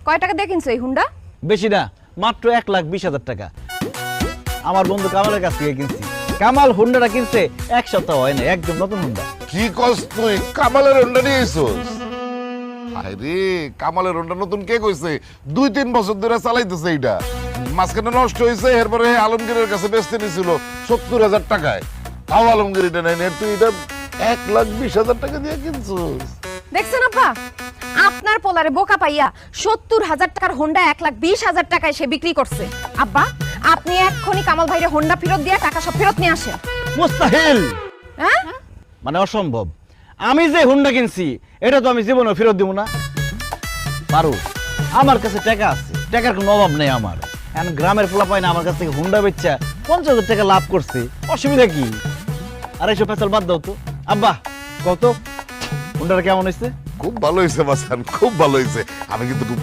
কয় টাকা দিয়ে কিনছো এই হুন্ডা? বেশি না, মাত্র 1,20,000 টাকা। আমার বন্ধু কামালের কাছ থেকে কিনছি। কামাল হুন্ডাটা কিনছে 1 সপ্তাহ হয় না, একদম নতুন হুন্ডা। কি কস তুই কামালের হোন্ডা নিয়ে আইছস? আরে কামালের হোন্ডা নতুন কে কইছে? 2-3 বছর ধরে চালাইতেছে এইটা। মাঝখানে নষ্ট হয়েছে, এরপরে আলমগীরের কাছে বেচতে নিছিল 70,000 টাকায়। তাও আলমগীর এটা নেয় না, তুই এটা 1,20,000 টাকা দিয়ে কিনছস। দেখছেন আব্বা, আপনার পোলারে বোকা পাইয়া 70,000 টাকার হোন্ডা 1,20,000 টাকায় সে বিক্রি করছে। আব্বা, আপনি এক্ষুনি কামাল ভাইরে হোন্ডা ফেরত দিয়ে টাকা সব ফেরত নিয়ে আসেন। মুস্তাহিল, হ্যাঁ? মানে অসম্ভব। আমি যে হুন্ডা কিনছি এটা তো আমি জীবনে ফেরত দিব না। পারু, আমার কাছে টাকা আছে, টাকার কোনো অভাব নেই আমার। এখন গ্রামের পোলা পায় না আমার কাছ থেকে হুন্ডা বেচা 50,000 টাকা লাভ করছে, অসুবিধা কি? আর এইসব ফেসাল বাদ দাও তো। আব্বা কত হুন্ডাটা কেমন হয়েছে? খুব ভালো হয়েছে বাসান, খুব ভালো হয়েছে। আমি কিন্তু খুব